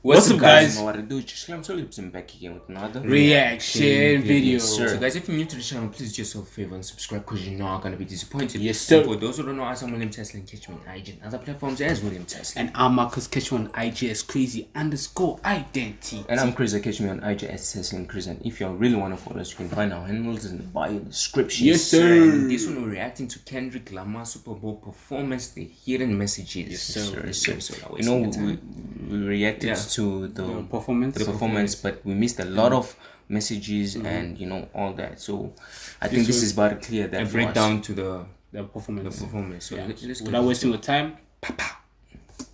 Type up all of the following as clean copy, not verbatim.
What's up, guys? You know what to do? SNOILLIBS, I'm back again with another reaction video. So guys, if you're new to the channel, please do yourself a favor and subscribe because you're not gonna be disappointed. Yes, sir. And for those who don't know, I'm William Tesla and catch me on IG and other platforms as William Tesla. And I'm Marcus, catch me on IG as crazy_identity. And I'm Chris, catch me on IG as Tesla and Chris. And if you really want to follow us, you can find our handles in the bio in the description. Yes, sir. And this one we're reacting to Kendrick Lamar Super Bowl performance, the hidden messages. Yes, sir. So you know, we reacted to the performance, but we missed a lot of messages and you know all that. So I think this is about to clear that. A breakdown to the performance. So let's without wasting your time.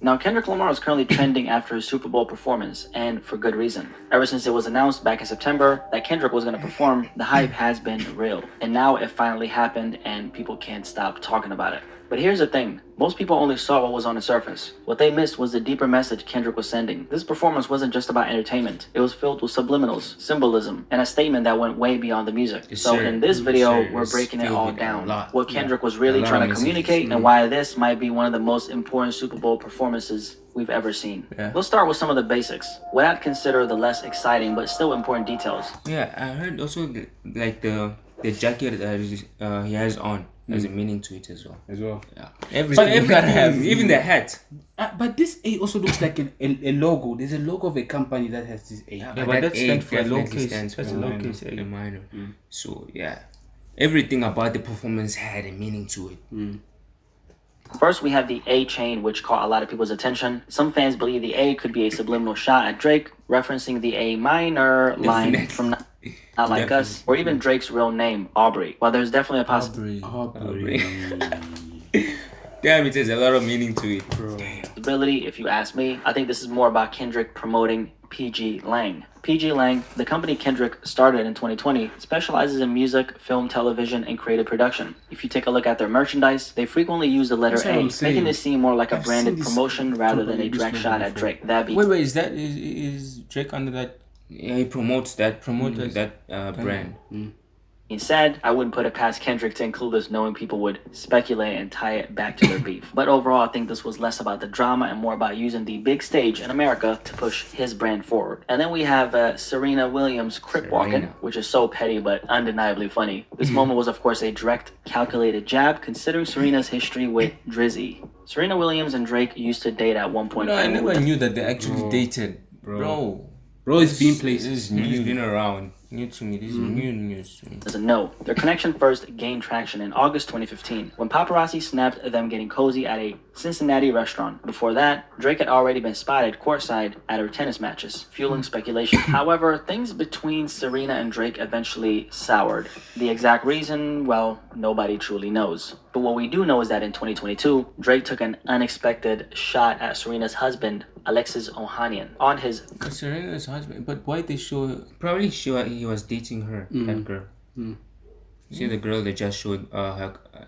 Now, Kendrick Lamar is currently trending after his Super Bowl performance, and for good reason. Ever since it was announced back in September that Kendrick was going to perform, the hype has been real. And now it finally happened, and people can't stop talking about it. But here's the thing, most people only saw what was on the surface. What they missed was the deeper message Kendrick was sending. This performance wasn't just about entertainment. It was filled with subliminals, symbolism, and a statement that went way beyond the music. So in this video, we're breaking it all down. What Kendrick was really trying to communicate and why this might be one of the most important Super Bowl performances we've ever seen. We'll start with some of the basics, what I'd consider the less exciting but still important details. Yeah, I heard also the jacket that he has on. There's a meaning to it as well. Yeah. Everything gotta have, even the hat. But this A also looks like a logo. There's a logo of a company that has this A. Yeah, but that stands for lowercase. That's a lowercase A minor. So yeah, everything about the performance had a meaning to it. First, we have the A chain, which caught a lot of people's attention. Some fans believe the A could be a subliminal shot at Drake, referencing the A minor line from Not Like Us, or even Drake's real name, Aubrey. Well, there's definitely a possibility. Damn, it has a lot of meaning to it, bro. If you ask me, I think this is more about Kendrick promoting PG Lang. PG Lang, the company Kendrick started in 2020, specializes in music, film, television, and creative production. If you take a look at their merchandise, they frequently use the letter A, making this seem more like a branded promotion rather than a direct shot at Drake. Wait, is Drake under that? Yeah, he promotes that brand. Instead, I wouldn't put it past Kendrick to include this, knowing people would speculate and tie it back to their beef. But overall, I think this was less about the drama and more about using the big stage in America to push his brand forward. And then we have Serena Williams crip walking, which is so petty but undeniably funny. This moment was, of course, a direct, calculated jab, considering Serena's history with Drizzy. Serena Williams and Drake used to date at one point. No, I never knew that they actually dated, bro. It's been places. This is new. It's been around. New to me. This is new news to me. Doesn't know. Their connection first gained traction in August 2015 when paparazzi snapped them getting cozy at a Cincinnati restaurant. Before that, Drake had already been spotted courtside at her tennis matches, fueling speculation. However, things between Serena and Drake eventually soured. The exact reason, well, nobody truly knows. But what we do know is that in 2022, Drake took an unexpected shot at Serena's husband, Alexis Ohanian, on his... Serena's husband? But why they show... Probably he was dating her, that girl. See the girl that just showed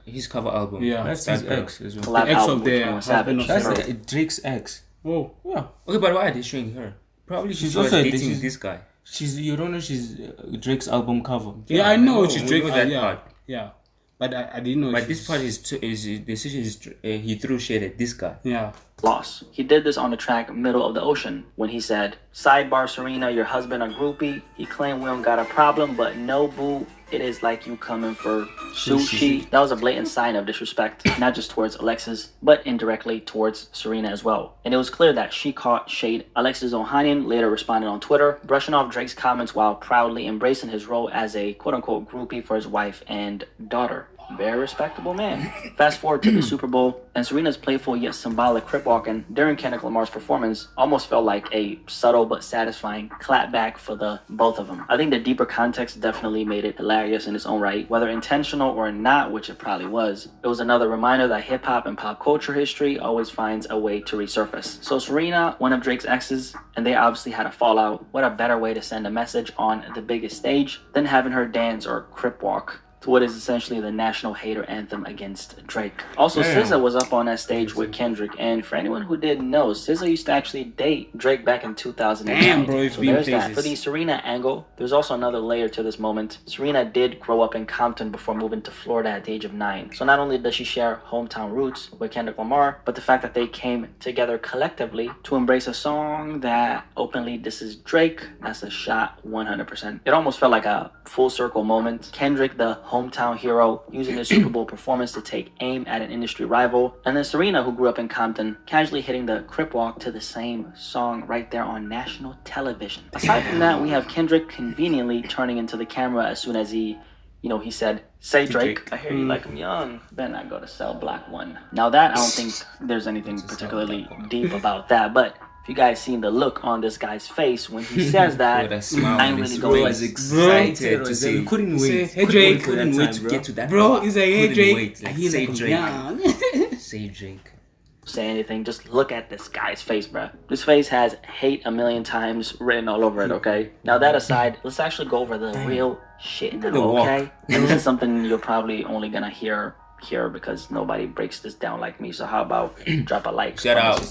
his cover album. Yeah, that's his ex as well. The ex of their husband. That's Drake's ex. Oh, yeah. Okay, but why are they showing her? Probably she's also dating this guy. You don't know she's Drake's album cover. Yeah, I know she's Drake. That part. Yeah. But I didn't know. But this part is the decision is he threw shade at this guy. Yeah. Loss. He did this on the track Middle of the Ocean when he said, "Sidebar Serena, your husband a groupie. He claimed we don't got a problem, but no boo. It is like you coming for sushi." That was a blatant sign of disrespect, not just towards Alexis, but indirectly towards Serena as well. And it was clear that she caught shade. Alexis Ohanian later responded on Twitter, brushing off Drake's comments while proudly embracing his role as a quote-unquote groupie for his wife and daughter. Very respectable man. Fast forward to the Super Bowl, and Serena's playful yet symbolic crip walking during Kendrick Lamar's performance almost felt like a subtle but satisfying clapback for the both of them. I think the deeper context definitely made it hilarious in its own right, whether intentional or not, which it probably was. It was another reminder that hip-hop and pop culture history always finds a way to resurface. So Serena, one of Drake's exes, and they obviously had a fallout. What a better way to send a message on the biggest stage than having her dance or crip walk to what is essentially the national hater anthem against Drake. Also, SZA was up on that stage with Kendrick, and for anyone who didn't know, SZA used to actually date Drake back in 2009. Damn, bro, so there's that. For the Serena angle, there's also another layer to this moment. Serena did grow up in Compton before moving to Florida at the age of 9. So not only does she share hometown roots with Kendrick Lamar, but the fact that they came together collectively to embrace a song that openly disses Drake, that's a shot 100%. It almost felt like a full circle moment. Kendrick, the hometown hero, using his Super Bowl performance to take aim at an industry rival, and then Serena, who grew up in Compton, casually hitting the crip walk to the same song right there on national television. Aside from that, we have Kendrick conveniently turning into the camera as soon as he said, "Say Drake, I hear you like I'm young. Better not go to cell block 1." Now that, I don't think there's anything particularly deep about that, but if you guys seen the look on this guy's face when he says that, I ain't really going. Bro was excited to say, couldn't wait. Hey Drake, couldn't wait to get to that. Bro, he's like, hey Drake, Say Drake. Say Drake. Say anything, just look at this guy's face, bruh. This face has hate a million times written all over it, okay? Now that aside, let's actually go over the real shit now, okay? And this is something you're probably only gonna hear here because nobody breaks this down like me. So how about drop a like? Shout out to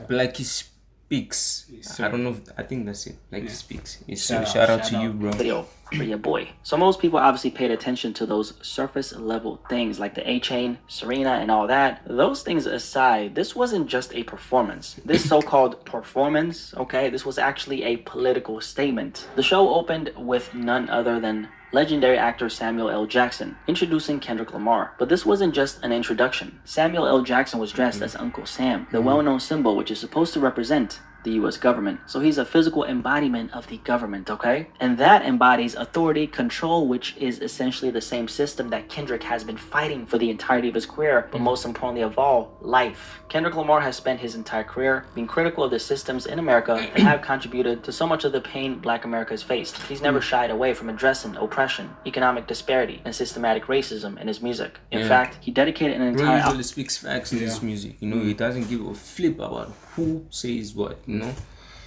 Blackie Speaks. I don't know I think that's it. Blackie Speaks. Shout out to you, bro. Video for your boy. So most people obviously paid attention to those surface level things like the A-Chain, Serena, and all that. Those things aside, this wasn't just a performance. This so-called performance, okay, this was actually a political statement. The show opened with none other than legendary actor Samuel L. Jackson introducing Kendrick Lamar. But this wasn't just an introduction. Samuel L. Jackson was dressed as Uncle Sam, the well-known symbol which is supposed to represent the US government. So he's a physical embodiment of the government, okay? And that embodies authority, control, which is essentially the same system that Kendrick has been fighting for the entirety of his career, but most importantly of all, life. Kendrick Lamar has spent his entire career being critical of the systems in America that have contributed to so much of the pain Black America has faced. He's never shied away from addressing oppression, economic disparity, and systematic racism in his music. In fact, he dedicated an entire... He usually speaks facts in his music, he doesn't give a flip about who says what,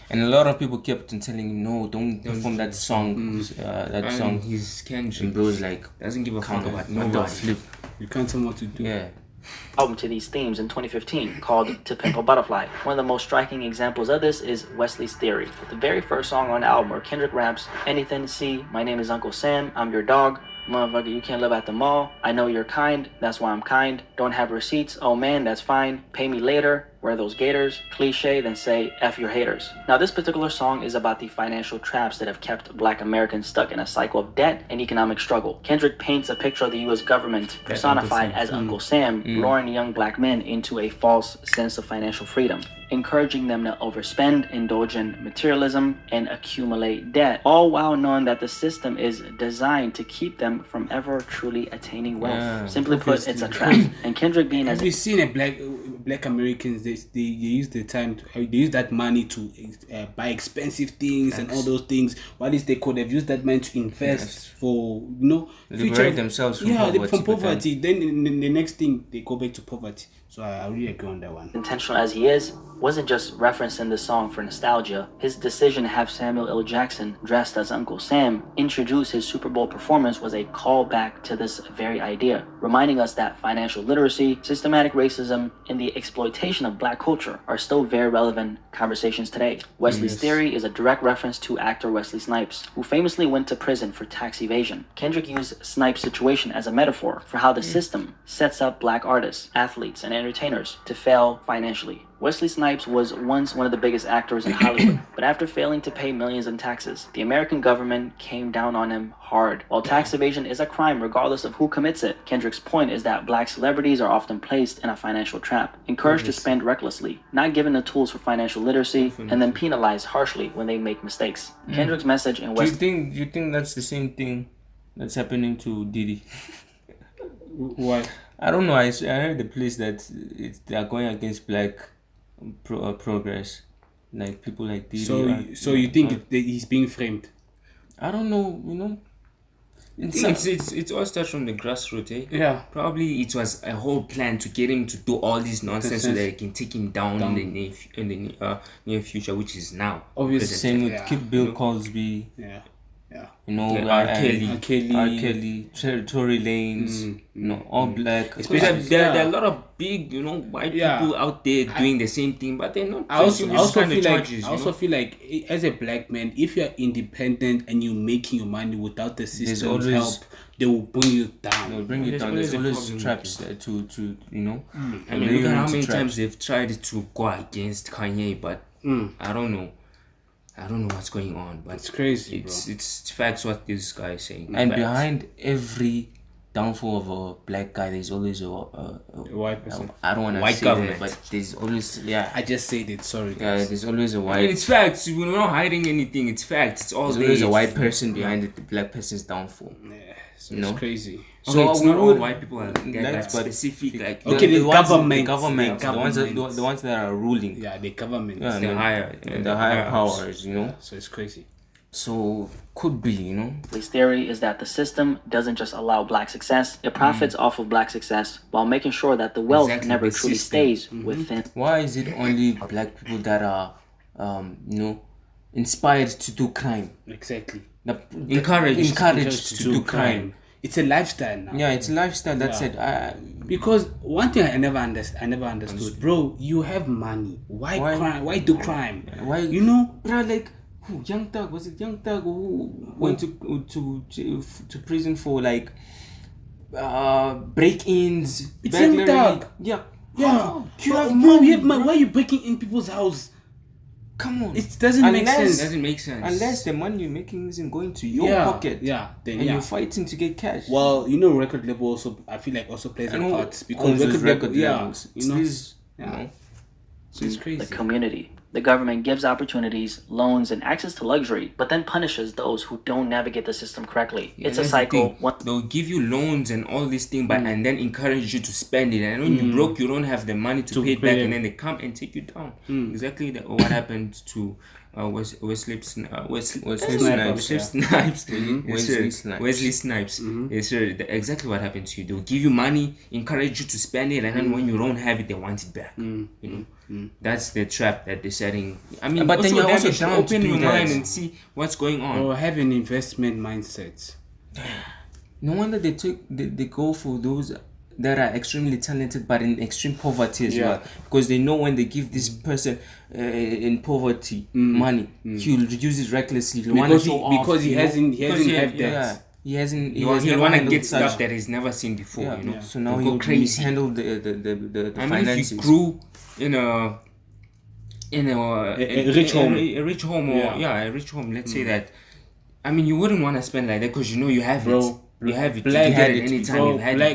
and a lot of people kept on telling him, no, don't perform that song. That song, he's Kendrick. And bro's like, doesn't give a fuck about nobody. Flip. You can't tell him what to do. Yeah. Album to these themes in 2015 called To Pimp a Butterfly. One of the most striking examples of this is Wesley's Theory, the very first song on the album where Kendrick raps, "Anything to see, my name is Uncle Sam, I'm your dog. Motherfucker, you can't live at the mall. I know you're kind, that's why I'm kind. Don't have receipts, oh man, that's fine. Pay me later, wear those gators. Cliche, then say F your haters." Now this particular song is about the financial traps that have kept Black Americans stuck in a cycle of debt and economic struggle. Kendrick paints a picture of the US government personified as Uncle Sam, luring young Black men into a false sense of financial freedom, encouraging them to overspend, indulge in materialism, and accumulate debt, all while knowing that the system is designed to keep them from ever truly attaining wealth. Simply put, it's a trap. And Kendrick being as... Have you seen a black Americans, they use the time, they use that money to buy expensive things and all those things. What is they could have used that money to invest for, liberate themselves from poverty. From poverty. Then in the next thing, they go back to poverty. So I really agree on that one. Intentional as he is, wasn't just referencing the song for nostalgia. His decision to have Samuel L. Jackson dressed as Uncle Sam introduce his Super Bowl performance was a callback to this very idea, reminding us that financial literacy, systematic racism, and the exploitation of Black culture are still very relevant conversations today. Wesley's Theory is a direct reference to actor Wesley Snipes, who famously went to prison for tax evasion. Kendrick used Snipes' situation as a metaphor for how the system sets up Black artists, athletes, and entertainers to fail financially. Wesley Snipes was once one of the biggest actors in Hollywood, but after failing to pay millions in taxes, the American government came down on him hard. While tax evasion is a crime regardless of who commits it, Kendrick's point is that Black celebrities are often placed in a financial trap, encouraged to spend recklessly, not given the tools for financial literacy, and then penalized harshly when they make mistakes. Kendrick's message in West... Do you think that's the same thing that's happening to Diddy? Why? I don't know. I heard the place that they are going against Black progress, like people like this. So you think he's being framed? I don't know. It's all starts from the grassroots, eh? Yeah. Probably it was a whole plan to get him to do all this nonsense so that they can take him down. in the near future, which is now. Obviously. Same with Kid Bill Cosby. Yeah. You know, R. Kelly, Tory Lanez, you know, all black. There are a lot of big, you know, white people out there doing the same thing, but they're not. I also feel like as a black man, if you're independent and you're making your money without the system's help, they will bring you down. They'll bring you down. There's always traps to you know. I mean, look at how many times they've tried to go against Kanye, but I don't know what's going on, but it's crazy. It's facts what this guy is saying. And behind every downfall of a black guy, there's always a white person. I don't want to say government, that, but there's always I just said it. Sorry. Yeah, there's always a white. I mean, it's facts. We're not hiding anything. It's facts. It's all. There's always a white person behind the black person's downfall. Yeah, so it's crazy. So it's not all white people are that specific. Like the government, the ones that are ruling. Yeah, the government. Yeah, the higher powers. You know. So it's crazy. So could be, you know. His theory is that the system doesn't just allow black success; it profits off of black success while making sure that the wealth never truly stays within. Why is it only black people that are, you know, inspired to do crime? Exactly. Encouraged to do crime. It's a lifestyle now. Yeah, it's a lifestyle. That's it. Because one thing I never understood, bro. You have money. Why crime? Why do crime? Why? You know, bro, like. Young Thug, was it Young Thug who went to prison for like break-ins? It's Young Thug. Yeah. You have money. Why are you breaking in people's house? Come on. It doesn't make sense. Doesn't make sense. Unless the money you're making isn't going to your pocket. Yeah. Then you're fighting to get cash. Well, you know, record label also, I feel like, also plays a part because record labels, you know. So it's crazy. The community. The government gives opportunities, loans, and access to luxury, but then punishes those who don't navigate the system correctly. It's a cycle. They'll give you loans and all these things, but and then encourage you to spend it. And when you're broke, you don't have the money to pay it back, and then they come and take you down. Exactly what happened to Wesley Snipes. Wesley Snipes. Yes, sir. Exactly what happened to you. They'll give you money, encourage you to spend it, and then when you don't have it, they want it back. You know. That's the trap that they're setting. I mean, but then you also should open your mind and see what's going on. Or have an investment mindset. No wonder they go for those that are extremely talented but in extreme poverty as well, because they know when they give this person in poverty money, he'll use it recklessly. Because he hasn't had that. He hasn't. He want to get stuff that he's never seen before. You know, so now he'll crazy. Handle the finances. If you grew in a rich home, a rich home. Let's say that. I mean, you wouldn't want to spend like that because you know you have it. You have it.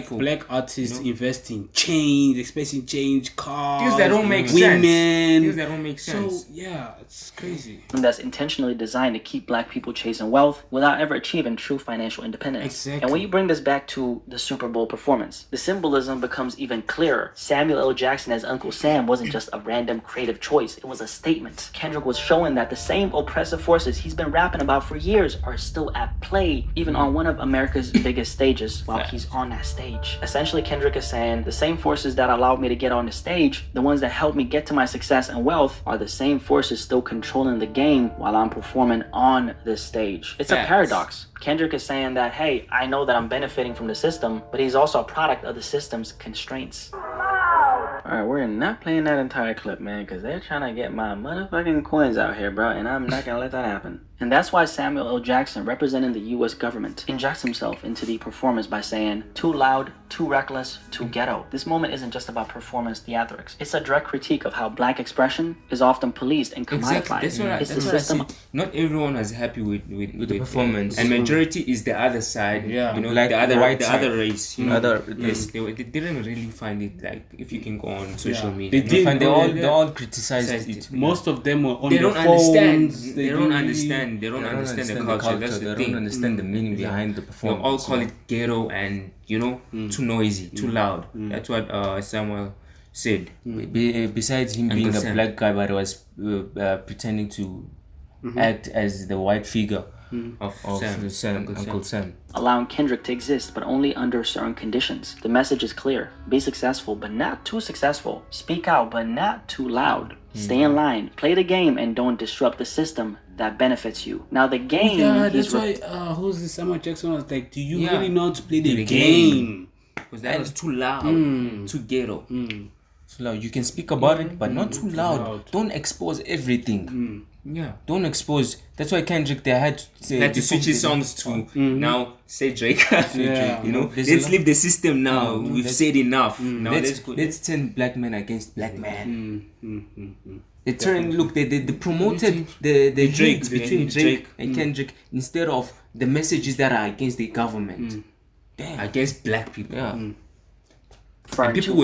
Black artists invest in chains, especially change, cars, things that don't make women. Things that don't make sense. So it's crazy. That's intentionally designed to keep black people chasing wealth without ever achieving true financial independence. Exactly. And when you bring this back to the Super Bowl performance, the symbolism becomes even clearer. Samuel L. Jackson as Uncle Sam wasn't just a random creative choice. It was a statement. Kendrick was showing that the same oppressive forces he's been rapping about for years are still at play, even on one of America's biggest stages while he's on that stage. Essentially, Kendrick is saying the same forces that allowed me to get on the stage, the ones that helped me get to my success and wealth, are the same forces still controlling the game while I'm performing on this stage. It's a paradox. Kendrick is saying that, hey, I know that I'm benefiting from the system, but he's also a product of the system's constraints. Alright, we're not playing that entire clip, man, because they're trying to get my motherfucking coins out here, bro, and I'm not gonna let that happen. And that's why Samuel L. Jackson, representing the U.S. government, injects himself into the performance by saying, too loud, too reckless, too ghetto. This moment isn't just about performance theatrics. It's a direct critique of how black expression is often policed and commodified. Exactly. That's what I see. Not everyone was happy with the performance. And majority is the other side. Yeah. You know, like the other race. You know, yes, they didn't really find it, like, if you can go on social media. They all criticized it. Most of them were on They don't understand. They don't understand. They don't understand the culture. That's the thing. They don't understand the meaning behind the performance. They all call it ghetto and, you know, too noisy, too loud. That's what Samuel said. Besides him being a black guy, but he was pretending to act as the white figure of Sam, Uncle Sam. allowing Kendrick to exist, but only under certain conditions. The message is clear. Be successful, but not too successful. Speak out, but not too loud. Stay in line. Play the game and don't disrupt the system that benefits you. Now the game... Yeah, that's why, who's this Samuel Jackson was like, do you really know how to play the game? Because that was too loud, too ghetto. So loud. You can speak about it, but not too loud. Don't expose everything. Yeah. Don't expose. That's why Kendrick, they had to say... Had to switch his songs to now say Drake. Yeah. You know, let's leave the system now. We've said enough. Now let's turn black men against black men. They turned, look, they promoted the Drake between Drake and Kendrick instead of the messages that are against the government. Damn. Against black people. Yeah. And people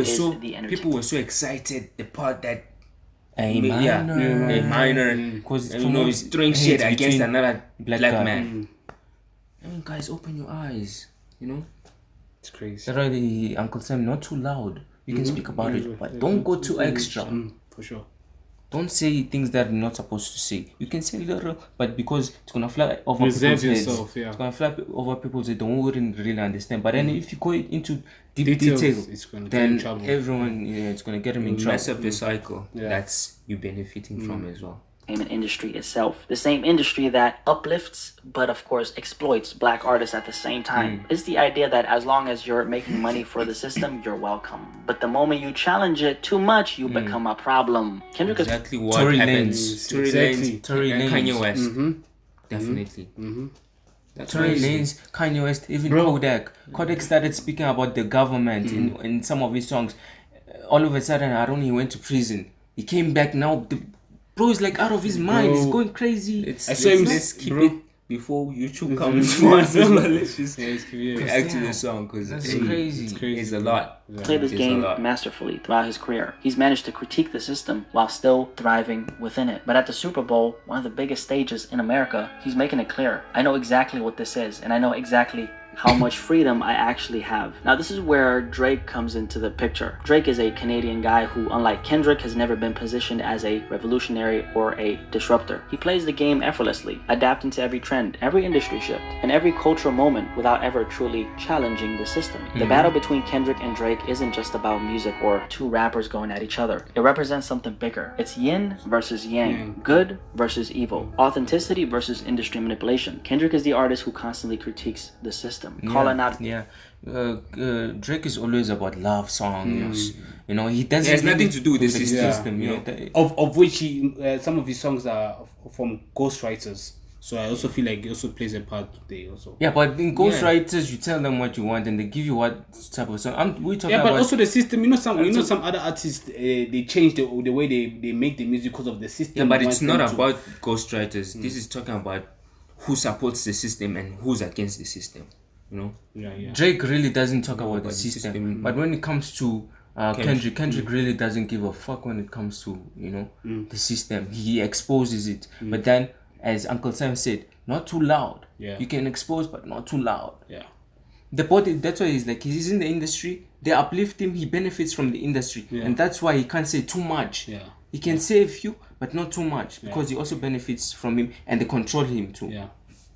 were so excited. The part that A minor, because he's throwing shit against another black man. I mean, guys, open your eyes. You know, It's crazy. That's why Uncle Sam, not too loud. You can speak about it, but don't go too extra. For sure. Don't say things that you're not supposed to say. You can say little, but because it's gonna fly over Reserve people's yourself, heads. It's gonna fly over people's heads. Don't really understand. But then if you go into deep Details, detail, it's gonna get then in trouble. everyone, it's gonna get them in trouble. mess up the cycle. That's you benefiting from as well. Entertainment industry itself. The same industry that uplifts, but of course exploits black artists at the same time. It's the idea that as long as you're making money for the system, you're welcome. But the moment you challenge it too much, you become a problem. Kendrick is Exactly what Tory happens. Lanez. Tory Lanez, and Kanye West. Definitely. That's Tory why Lanez, Kanye West, even Kodak. Kodak started speaking about the government in some of his songs. All of a sudden, he went to prison. He came back now. The bro is like out of his mind. He's going crazy. let's keep it before YouTube comes for us as well. Let's just react to the song because That's crazy. It's a lot. played this game masterfully throughout his career. He's managed to critique the system while still thriving within it. But at the Super Bowl, one of the biggest stages in America, he's making it clear. I know exactly what this is, and I know exactly how much freedom I actually have. Now this is where Drake comes into the picture. Drake is a Canadian guy who, unlike Kendrick, has never been positioned as a revolutionary or a disruptor. He plays the game effortlessly, adapting to every trend, every industry shift, and every cultural moment without ever truly challenging the system. The battle between Kendrick and Drake isn't just about music or two rappers going at each other. It represents something bigger. It's yin versus yang, good versus evil, authenticity versus industry manipulation. Kendrick is the artist who constantly critiques the system. Calling out Drake is always about love songs. You know, he doesn't. It has nothing to do with the system. You know, Of which he, some of his songs are from ghostwriters. So I also feel like he also plays a part there also. Yeah, but in ghostwriters, you tell them what you want and they give you what type of song. We're talking Yeah, but about also the system. You know, some other artists they change the way they make the music because of the system. Yeah, but it's not about ghostwriters. This is talking about who supports the system and who's against the system. You know. Yeah. Drake really doesn't talk about the system. But when it comes to Kendrick really doesn't give a fuck when it comes to the system. He exposes it, but then, as Uncle Sam said, not too loud. Yeah. You can expose, but not too loud. Yeah. That's why he's in the industry. They uplift him. He benefits from the industry, and that's why he can't say too much. Yeah. He can say a few, but not too much, because he also benefits from him, and they control him too. Yeah.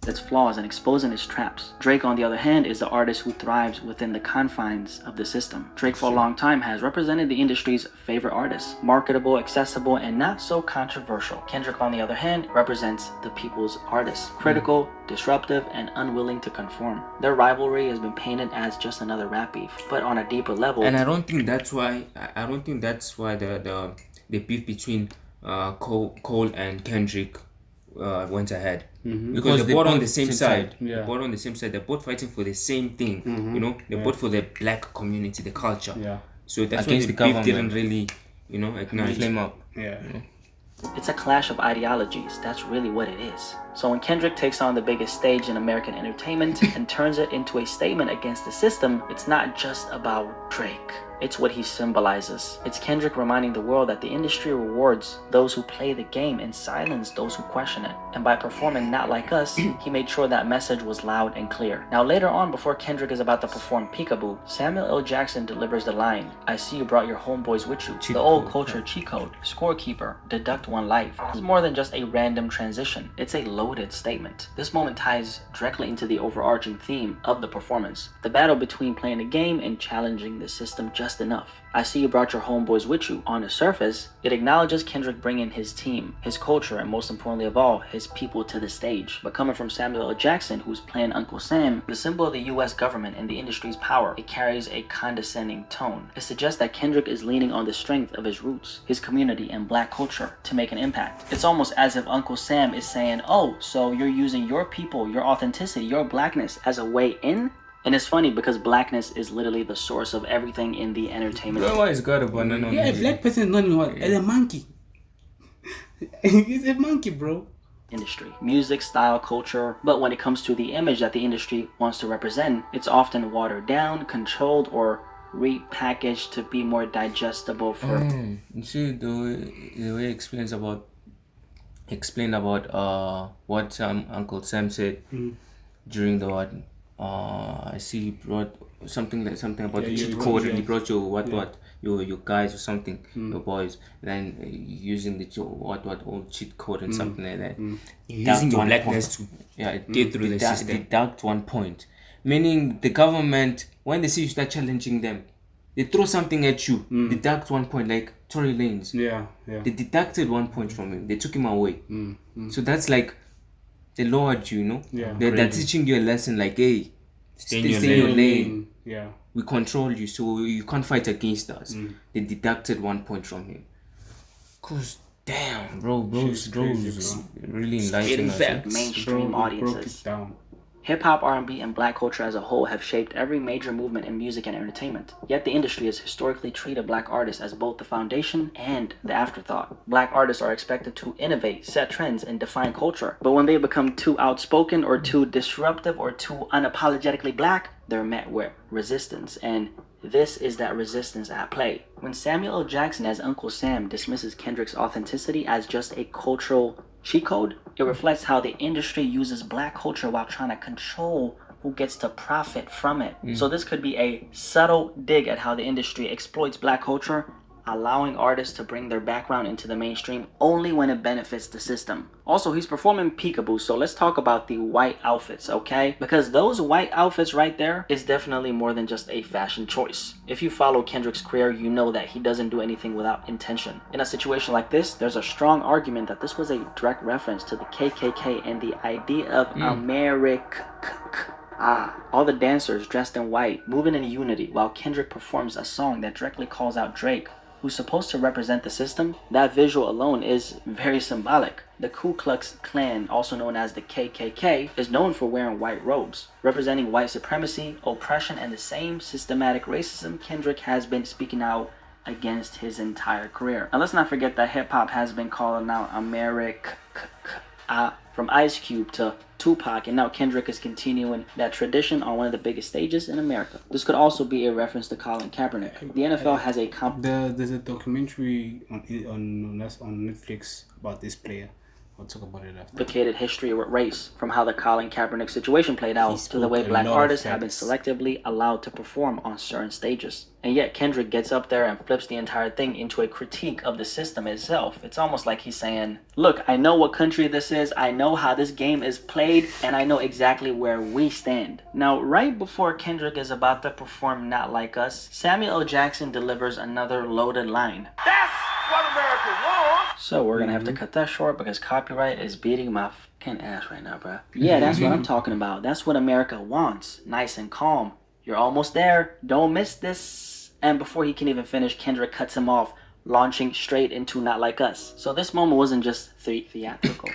its flaws and exposing its traps. Drake, on the other hand, is the artist who thrives within the confines of the system. Drake, for a long time, has represented the industry's favorite artist. Marketable, accessible, and not so controversial. Kendrick, on the other hand, represents the people's artist. Critical, disruptive, and unwilling to conform. Their rivalry has been painted as just another rap beef, but on a deeper level. And I don't think that's why. I don't think that's why the beef between Cole and Kendrick went ahead. Because they're both on the same side. Yeah. They're both on the same side. They're both fighting for the same thing. You know, they're both for the black community, the culture. Yeah. So that's Against why the beef didn't really, ignite. Flame up. Yeah. It's a clash of ideologies. That's really what it is. So when Kendrick takes on the biggest stage in American entertainment and turns it into a statement against the system, it's not just about Drake. It's what he symbolizes. It's Kendrick reminding the world that the industry rewards those who play the game and silence those who question it. And by performing Not Like Us, he made sure that message was loud and clear. Now later on, before Kendrick is about to perform Peekaboo, Samuel L. Jackson delivers the line, "I see you brought your homeboys with you." The old culture cheat code, scorekeeper, deduct one life. It's more than just a random transition. It's a loaded statement. This moment ties directly into the overarching theme of the performance. The battle between playing the game and challenging the system just enough. "I see you brought your homeboys with you." On the surface, it acknowledges Kendrick bringing his team, his culture, and most importantly of all, his people to the stage. But coming from Samuel L. Jackson, who's playing Uncle Sam, the symbol of the US government and the industry's power, it carries a condescending tone. It suggests that Kendrick is leaning on the strength of his roots, his community, and black culture to make an impact. It's almost as if Uncle Sam is saying, "Oh, so you're using your people, your authenticity, your blackness as a way in?" And it's funny because blackness is literally the source of everything in the entertainment. Bro, he's got a banana. Yeah, a black person is not even what? It's a monkey. He's a monkey, bro. Industry, music, style, culture. But when it comes to the image that the industry wants to represent, it's often watered down, controlled, or repackaged to be more digestible for. You see the way he explained about what Uncle Sam said during the what. I see you brought something about the cheat code, and you brought your guys or something, your boys, then using the old cheat code and something like that. Using your blackness to get through the system. Deduct 1 point, meaning the government, when they see you start challenging them, they throw something at you, deduct 1 point, like Tory Lanez. They deducted 1 point from him. They took him away. So that's like they lowered you, you know. They're teaching you a lesson, like, hey, stay in your lane. We control you, so you can't fight against us. They deducted 1 point from him. Cause damn, bro's really enlightening us. Mainstream audiences. Hip-hop, R&B, and black culture as a whole have shaped every major movement in music and entertainment. Yet the industry has historically treated black artists as both the foundation and the afterthought. Black artists are expected to innovate, set trends, and define culture. But when they become too outspoken or too disruptive or too unapologetically black, they're met with resistance. And this is that resistance at play. When Samuel L. Jackson as Uncle Sam dismisses Kendrick's authenticity as just a cultural cheat code, it reflects how the industry uses black culture while trying to control who gets to profit from it. So this could be a subtle dig at how the industry exploits black culture, allowing artists to bring their background into the mainstream only when it benefits the system. Also, he's performing Peekaboo, so let's talk about the white outfits, okay? Because those white outfits right there is definitely more than just a fashion choice. If you follow Kendrick's career, you know that he doesn't do anything without intention. In a situation like this, there's a strong argument that this was a direct reference to the KKK and the idea of America. All the dancers dressed in white, moving in unity, while Kendrick performs a song that directly calls out Drake, who's supposed to represent the system. That visual alone is very symbolic. The Ku Klux Klan, also known as the KKK, is known for wearing white robes, representing white supremacy, oppression, and the same systematic racism Kendrick has been speaking out against his entire career. Now let's not forget that hip-hop has been calling out America, from Ice Cube to Tupac, and now Kendrick is continuing that tradition on one of the biggest stages in America. This could also be a reference to Colin Kaepernick. The NFL has a there's a documentary on Netflix about this player. I'll talk about it after. Complicated history with race, from how the Colin Kaepernick situation played out to the way black artists have been selectively allowed to perform on certain stages. And yet Kendrick gets up there and flips the entire thing into a critique of the system itself. It's almost like he's saying, look, I know what country this is, I know how this game is played, and I know exactly where we stand. Now, right before Kendrick is about to perform Not Like Us, Samuel L. Jackson delivers another loaded line. That's what America wants! So we're gonna have to cut that short because copyright is beating my fucking ass right now, bruh. Yeah, that's what I'm talking about. That's what America wants. Nice and calm. You're almost there. Don't miss this. And before he can even finish, Kendrick cuts him off, launching straight into Not Like Us. So this moment wasn't just theatrical.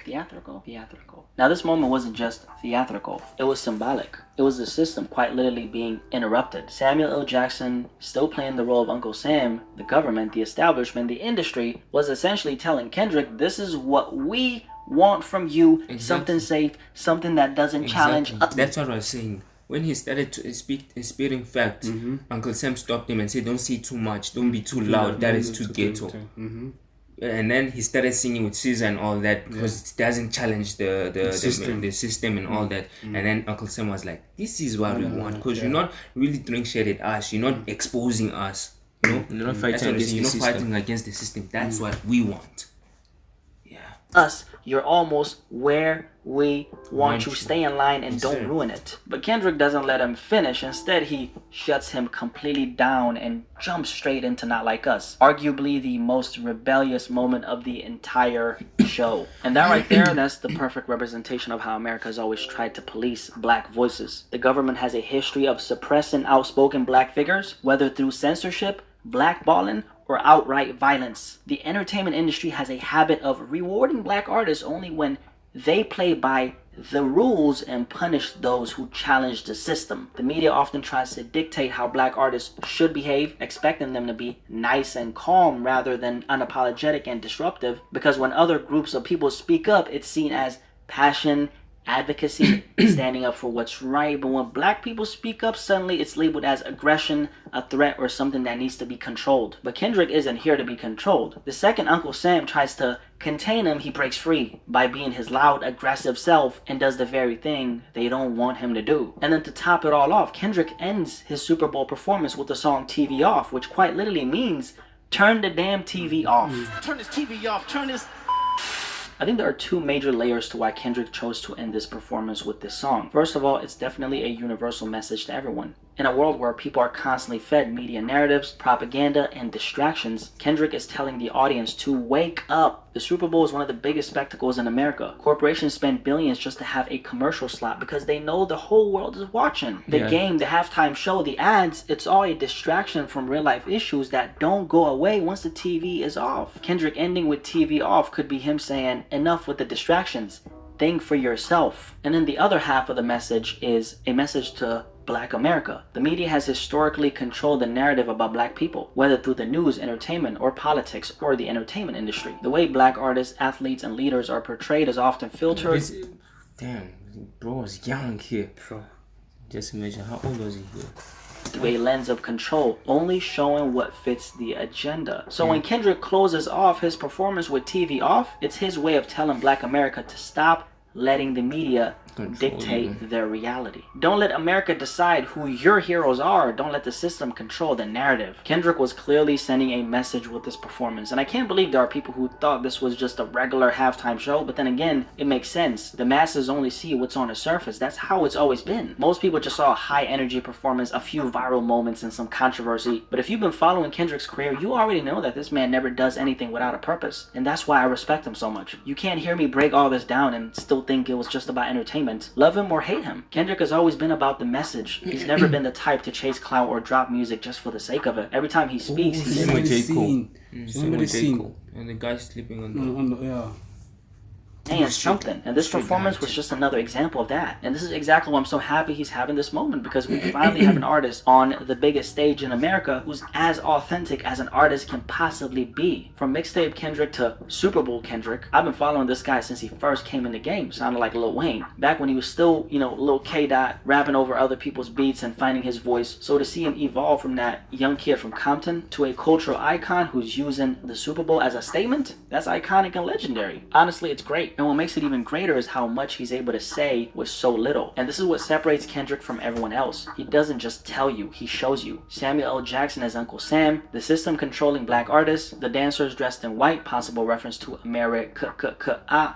Now this moment wasn't just theatrical. It was symbolic. It was the system quite literally being interrupted. Samuel L. Jackson, still playing the role of Uncle Sam, the government, the establishment, the industry, was essentially telling Kendrick, this is what we want from you Exactly. something safe, something that doesn't challenge us. That's what I was saying. When he started to spitting facts, Uncle Sam stopped him and said, "Don't say too much, don't be too loud, that is too ghetto." And then he started singing with Caesar and all that because it doesn't challenge the system and all that. And then Uncle Sam was like, "This is what we want, because you're not really throwing shade at us, you're not exposing us, you know, You're not fighting against the system. fighting against the system. That's what we want." Us, you're almost where we want you. Stay in line and don't ruin it. But Kendrick doesn't let him finish. Instead, he shuts him completely down and jumps straight into Not Like Us, arguably the most rebellious moment of the entire show. And that right there, that's the perfect representation of how America has always tried to police black voices. The government has a history of suppressing outspoken black figures, whether through censorship, blackballing, or outright violence. The entertainment industry has a habit of rewarding black artists only when they play by the rules and punish those who challenge the system. The media often tries to dictate how black artists should behave, expecting them to be nice and calm rather than unapologetic and disruptive, because when other groups of people speak up, it's seen as passion, advocacy, standing up for what's right. But when black people speak up, suddenly it's labeled as aggression, a threat, or something that needs to be controlled. But Kendrick isn't here to be controlled. The second Uncle Sam tries to contain him, he breaks free by being his loud, aggressive self and does the very thing they don't want him to do. And then to top it all off, Kendrick ends his Super Bowl performance with the song TV Off, which quite literally means turn the damn TV off. Turn this TV off. Turn this. I think there are two major layers to why Kendrick chose to end this performance with this song. First of all, it's definitely a universal message to everyone. In a world where people are constantly fed media narratives, propaganda, and distractions, Kendrick is telling the audience to wake up. The Super Bowl is one of the biggest spectacles in America. Corporations spend billions just to have a commercial slot because they know the whole world is watching. The game, the halftime show, the ads, it's all a distraction from real life issues that don't go away once the TV is off. Kendrick ending with TV off could be him saying, enough with the distractions. Think for yourself. And then the other half of the message is a message to Black America. The media has historically controlled the narrative about black people, whether through the news, entertainment, or politics, or the entertainment industry. The way black artists, athletes, and leaders are portrayed is often filtered. Damn, bro was young here, bro. Just imagine how old was he here? Through a lens of control, only showing what fits the agenda. So when Kendrick closes off his performance with TV Off, it's his way of telling Black America to stop letting the media dictate their reality. Don't let America decide who your heroes are. Don't let the system control the narrative. Kendrick was clearly sending a message with this performance, and I can't believe there are people who thought this was just a regular halftime show, but then again, it makes sense. The masses only see what's on the surface. That's how it's always been. Most people just saw a high energy performance, a few viral moments, and some controversy, but if you've been following Kendrick's career, you already know that this man never does anything without a purpose, and that's why I respect him so much. You can't hear me break all this down and still think it was just about entertainment. Love him or hate him. Kendrick has always been about the message. He's never been the type to chase clout or drop music just for the sake of it. Every time he speaks, he's Same with J. Cole. Remember the scene? And the guy sleeping on the... saying something, and this performance was just another example of that. And this is exactly why I'm so happy he's having this moment, because we finally have an artist on the biggest stage in America who's as authentic as an artist can possibly be. From mixtape Kendrick to Super Bowl Kendrick, I've been following this guy since he first came in the game. Sounded like Lil Wayne back when he was still, you know, Lil K Dot, rapping over other people's beats and finding his voice. So to see him evolve from that young kid from Compton to a cultural icon who's using the Super Bowl as a statement, that's iconic and legendary. Honestly, it's great. And what makes it even greater is how much he's able to say with so little. And this is what separates Kendrick from everyone else. He doesn't just tell you, he shows you. Samuel L. Jackson as Uncle Sam, the system controlling black artists, the dancers dressed in white, possible reference to America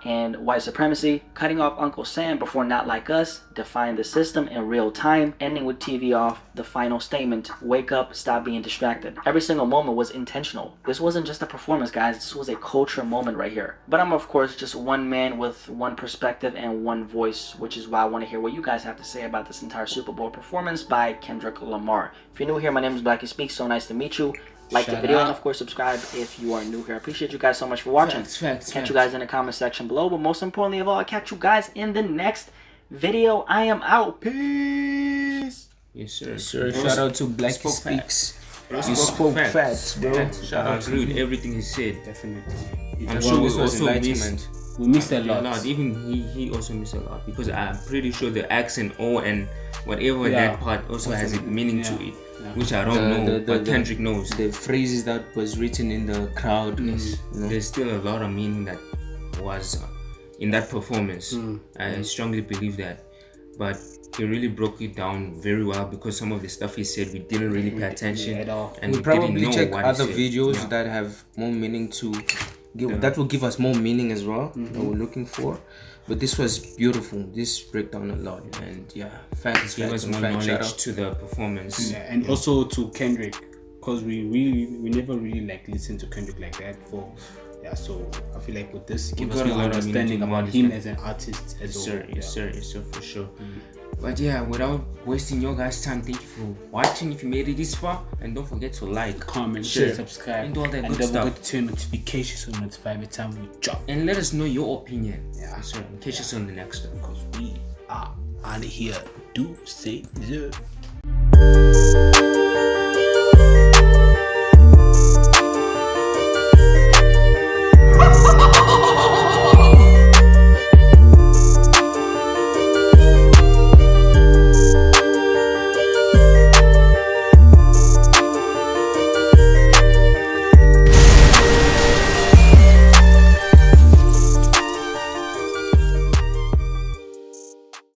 and white supremacy, cutting off Uncle Sam before Not Like Us, defying the system in real time, ending with TV Off, the final statement, wake up, stop being distracted. Every single moment was intentional. This wasn't just a performance, guys, this was a culture moment right here. But I'm of course just one man with one perspective and one voice, which is why I want to hear what you guys have to say about this entire Super Bowl performance by Kendrick Lamar. If you're new here, my name is Blackie Speaks, so nice to meet you. Like the video and of course subscribe if you are new here. I appreciate you guys so much for watching. Catch you guys in the comment section below, but most importantly of all, I'll catch you guys in the next video. I am out. Peace. Yes, sir. Shout out to Blackie Speaks. You spoke facts, bro. Shout out to everything he said. Definitely. I'm sure this was enlightenment. We missed a lot. Even he also missed a lot, because I'm pretty sure the accent O and whatever that part also has a meaning to it, which I don't know, but Kendrick knows. The phrases that was written in the crowd. There's still a lot of meaning that was in that performance. I strongly believe that. But he really broke it down very well, because some of the stuff he said we didn't really pay attention at all. and We'll probably check other videos that have more meaning to give. That will give us more meaning as well that we're looking for. But this was beautiful. This break down a lot, and facts. Give us more knowledge to the performance. And also to Kendrick, because we never really like listened to Kendrick like that before. So I feel like with this, give us more understanding about him as an artist as well. Yes sir, for sure. But without wasting your guys' time, thank you for watching. If you made it this far, and don't forget to like, comment, share, subscribe, and do all that and good stuff. Don't forget to turn notifications so notify every time we drop. And let us know your opinion. Yes sir. Catch us on the next one, because we are out of here. Do say yeah.